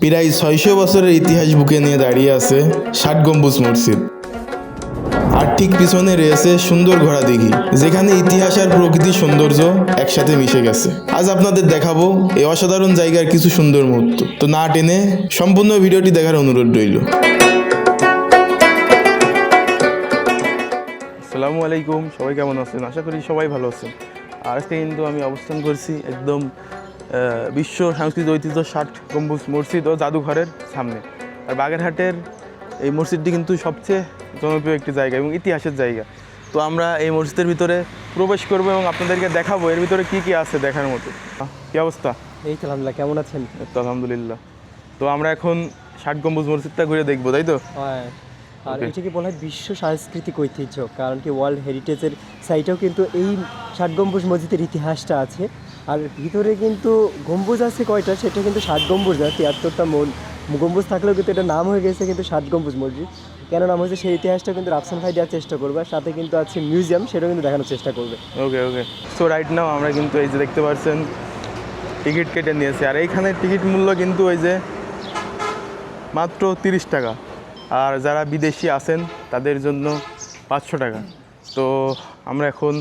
প্রায় ৬০০ বছরের ইতিহাস বুকে নিয়ে দাঁড়িয়ে আছে ৬০ গম্বুজ মসজিদ। আর ঠিক পিছনে রয়েছে সুন্দর ঘোড়া দিঘি, যেখানে ইতিহাস আর প্রকৃতির সৌন্দর্য একসাথে মিশে গেছে। আজ আপনাদের দেখাবো এই অসাধারণ জায়গার কিছু সুন্দর মুহূর্ত। তো না টেনে সম্পূর্ণ ভিডিওটি দেখার অনুরোধ রইল। আসসালামু আলাইকুম, সবাই কেমন আছেন? আশা করি সবাই ভালো আছেন। আর আজকে কিন্তু আমি অবস্থান করছি একদম বিশ্ব সাংস্কৃতিক ঐতিহ্য ৬০ গম্বুজ মসজিদ ও জাদুঘরের সামনে। আর বাগেরহাটের এই মসজিদটি কিন্তু সবচেয়ে জনপ্রিয় একটি জায়গা এবং ইতিহাসের জায়গা। তো আমরা এই মসজিদের ভিতরে প্রবেশ করবো এবং আপনাদেরকে দেখাবো এর ভিতরে কি কি আছে দেখার মতো। কী অবস্থা? এই তো আলহামদুলিল্লাহ, কেমন আছেন? তো আলহামদুলিল্লাহ। তো আমরা এখন ৬০ গম্বুজ মসজিদটা ঘুরে দেখবো, তাই তো? হ্যাঁ, আর এটাকে বলা হয় বিশ্ব সাংস্কৃতিক ঐতিহ্য, কারণ কি ওয়ার্ল্ড হেরিটেজের সাইটেও কিন্তু এই ৬০ গম্বুজ মসজিদের ইতিহাসটা আছে। আর ভিতরে কিন্তু গম্বুজ আছে কয়টা, সেটা কিন্তু ৬০ গম্বুজ না, ৭৩টা গম্বুজ থাকলেও কিন্তু এটা নাম হয়ে গেছে কিন্তু ৬০ গম্বুজ মসজিদ। কেন নাম হয়েছে সেই ইতিহাসটা কিন্তু রাফসান ভাই দেওয়ার চেষ্টা করবে, আর সাথে কিন্তু আছে মিউজিয়াম, সেটাও কিন্তু দেখানোর চেষ্টা করবে। ওকে। সো রাইট নাও আমরা কিন্তু এই যে দেখতে পাচ্ছেন টিকিট কেটে নিয়েছি। আর এইখানে টিকিট মূল্য কিন্তু ওই যে মাত্র 30 টাকা, আর যারা বিদেশি আছেন তাদের জন্য 500 টাকা। তো আমরা এখন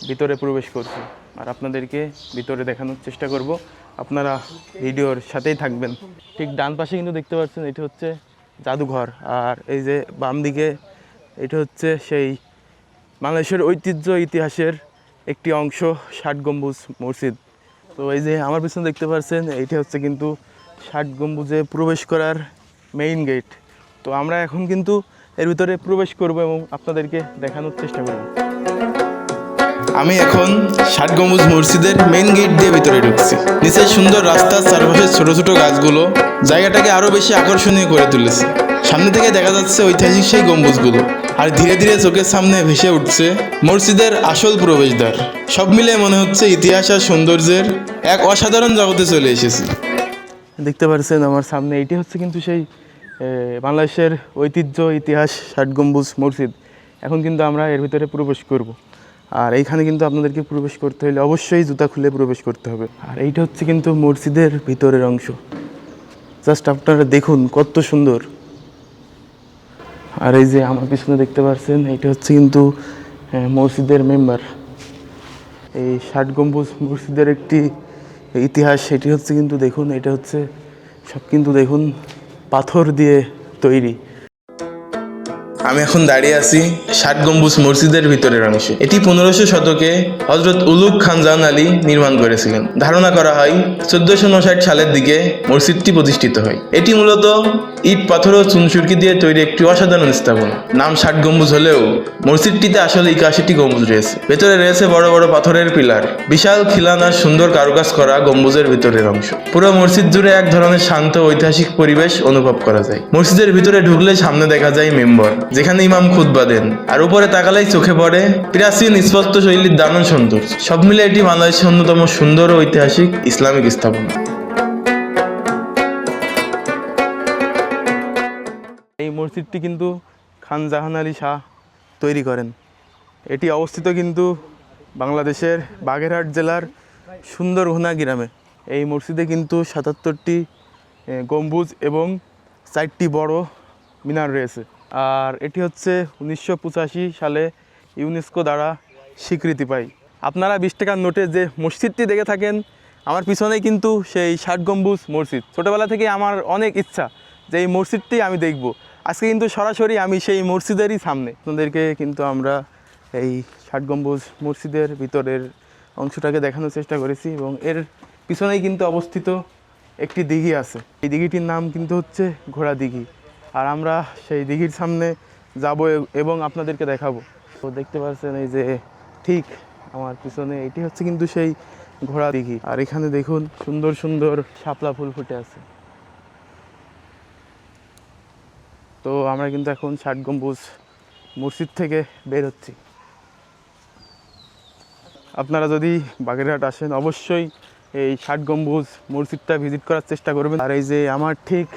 ভিতরে প্রবেশ করছি আর আপনাদেরকে ভিতরে দেখানোর চেষ্টা করব। আপনারা ভিডিওর সাথেই থাকবেন। ঠিক ডান পাশে কিন্তু দেখতে পাচ্ছেন এটা হচ্ছে জাদুঘর, আর এই যে বাম দিকে এটা হচ্ছে সেই বাংলাদেশের ঐতিহ্য ইতিহাসের একটি অংশ ৬০ গম্বুজ মসজিদ। তো এই যে আমার পিছনে দেখতে পাচ্ছেন এইটা হচ্ছে কিন্তু ৬০ গম্বুজে প্রবেশ করার মেইন গেট। তো আমরা এখন কিন্তু এর ভিতরে প্রবেশ করব এবং আপনাদেরকে দেখানোর চেষ্টা করব। আমি এখন ৬০ গম্বুজ মসজিদের মেইন গেট দিয়ে ভিতরে ঢুকছি। নিচের সুন্দর রাস্তার চারপাশে ছোট ছোট গাছগুলো জায়গাটাকে আরও বেশি আকর্ষণীয় করে তুলেছে। সামনে থেকে দেখা যাচ্ছে ঐতিহাসিক সেই গম্বুজগুলো, আর ধীরে ধীরে চোখের সামনে ভেসে উঠছে মসজিদের আসল প্রবেশদ্বার। সব মিলে মনে হচ্ছে ইতিহাস আর সৌন্দর্যের এক অসাধারণ জগতে চলে এসেছি। দেখতে পাচ্ছেন আমার সামনে এটি হচ্ছে কিন্তু সেই বাংলাদেশের ঐতিহ্য ইতিহাস ৬০ গম্বুজ মসজিদ। এখন কিন্তু আমরা এর ভিতরে প্রবেশ করব। আর এইখানে কিন্তু আপনাদেরকে প্রবেশ করতে হলে অবশ্যই জুতা খুলে প্রবেশ করতে হবে। আর এইটা হচ্ছে কিন্তু মসজিদের ভিতরের অংশ। জাস্ট আপনারা দেখুন কত সুন্দর। আর এই যে আমার পিছনে দেখতে পাচ্ছেন এইটা হচ্ছে কিন্তু মসজিদের মেম্বার। এই ৬০ গম্বুজ মসজিদের একটি ইতিহাস, সেটি হচ্ছে কিন্তু দেখুন এটা হচ্ছে সব কিন্তু দেখুন পাথর দিয়ে তৈরি। আমি এখন দাঁড়িয়ে আছি ৬০ গম্বুজ মসজিদের ভিতরের অংশে। এটি ১৫০০ শতকে হযরত উলুগ খান জাহান আলী নির্মাণ করেছিলেন। ধারণা করা হয় ১৪৫৯ সালের দিকে মসজিদটি প্রতিষ্ঠিত হয়। এটি মূলত ইট, পাথর ও চুনসুরকি দিয়ে তৈরি একটি অসাধারণ স্থাপনা। নাম ৬০ গম্বুজ হলেও মসজিদটিতে আসলে ৮১টি গম্বুজ রয়েছে। ভেতরে রয়েছে বড় বড় পাথরের পিলার, বিশাল খিলানার সুন্দর কারুকাজ করা গম্বুজের ভিতরের অংশ। পুরো মসজিদ জুড়ে এক ধরনের শান্ত ঐতিহাসিক পরিবেশ অনুভব করা যায়। মসজিদের ভিতরে ঢুকলে সামনে দেখা যায় মেম্বর, যেখানে ইমাম খুতবা দেন, আর উপরে তাকালেই চোখে পড়ে প্রাচীন স্পষ্ট শৈলীর দারুণ সৌন্দর্য। সব মিলে এটি বাংলাদেশের অন্যতম সুন্দর ও ঐতিহাসিক ইসলামিক স্থাপনা। এই মসজিদটি কিন্তু খান জাহান আলী শাহ তৈরি করেন। এটি অবস্থিত কিন্তু বাংলাদেশের বাগেরহাট জেলার সুন্দরঘোনা গ্রামে। এই মসজিদে কিন্তু ৭৭টি গম্বুজ এবং 4টি বড় মিনার রয়েছে। আর এটি হচ্ছে ১৯৮৫ সালে ইউনেস্কো দ্বারা স্বীকৃতি পায়। আপনারা ২০ টাকার নোটে যে মসজিদটি দেখে থাকেন, আমার পিছনেই কিন্তু সেই ৬০ গম্বুজ মসজিদ। ছোটোবেলা থেকে আমার অনেক ইচ্ছা যে এই মসজিদটি আমি দেখব। আজকে কিন্তু সরাসরি আমি সেই মসজিদেরই সামনে। আপনাদেরকে কিন্তু আমরা এই ৬০ গম্বুজ মসজিদের ভিতরের অংশটাকে দেখানোর চেষ্টা করেছি এবং এর পিছনেই কিন্তু অবস্থিত একটি দিঘি আছে। এই দিঘিটির নাম কিন্তু হচ্ছে ঘোড়া দিঘি। আর আমরা সেই দিঘির সামনে যাব এবং আপনাদেরকে দেখাবো। তো দেখতে পাচ্ছেন এই যে ঠিক আমার পিছনে এটি হচ্ছে কিন্তু সেই ঘোড়া দিঘি। আর এখানে দেখুন সুন্দর সুন্দর শাপলা ফুল ফুটে আছে। তো আমরা কিন্তু এখন ৬০ গম্বুজ মসজিদ থেকে বের হচ্ছি। আপনারা যদি বাগেরহাট আসেন অবশ্যই এই ৬০ গম্বুজ মসজিদটা ভিজিট করার চেষ্টা করবেন। আর এই যে আমার ঠিক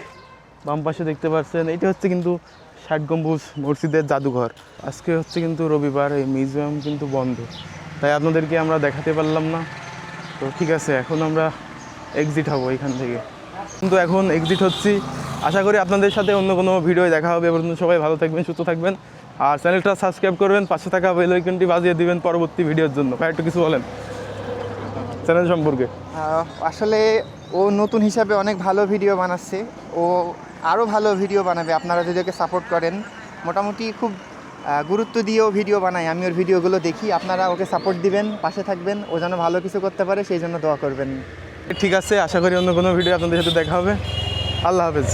বাম পাশে দেখতে পাচ্ছেন এইটা হচ্ছে কিন্তু ৬০ গম্বুজ মসজিদের জাদুঘর। আজকে হচ্ছে কিন্তু রবিবার, এই মিউজিয়াম কিন্তু বন্ধ, তাই আপনাদেরকে আমরা দেখাতে পারলাম না। তো ঠিক আছে, এখন আমরা এক্সিট হব এখান থেকে। কিন্তু এখন এক্সিট হচ্ছি। আশা করি আপনাদের সাথে অন্য কোনো ভিডিও দেখা হবে। এবার সবাই ভালো থাকবেন, সুস্থ থাকবেন, আর চ্যানেলটা সাবস্ক্রাইব করবেন, পাশে থাকা বেল আইকনটি বাজিয়ে দিবেন পরবর্তী ভিডিওর জন্য। ভাই একটু কিছু বলেন চ্যানেল সম্পর্কে। আসলে ও নতুন হিসাবে অনেক ভালো ভিডিও বানাচ্ছে, ও আরও ভালো ভিডিও বানাবে আপনারা যদি ওকে সাপোর্ট করেন। মোটামুটি খুব গুরুত্ব দিয়েও ভিডিও বানাই, আমি ওর ভিডিওগুলো দেখি। আপনারা ওকে সাপোর্ট দিবেন, পাশে থাকবেন, ও যেন ভালো কিছু করতে পারে সেই জন্য দোয়া করবেন। ঠিক আছে, আশা করি অন্য কোনো ভিডিও আপনাদের সাথে দেখা হবে। আল্লাহ হাফেজ।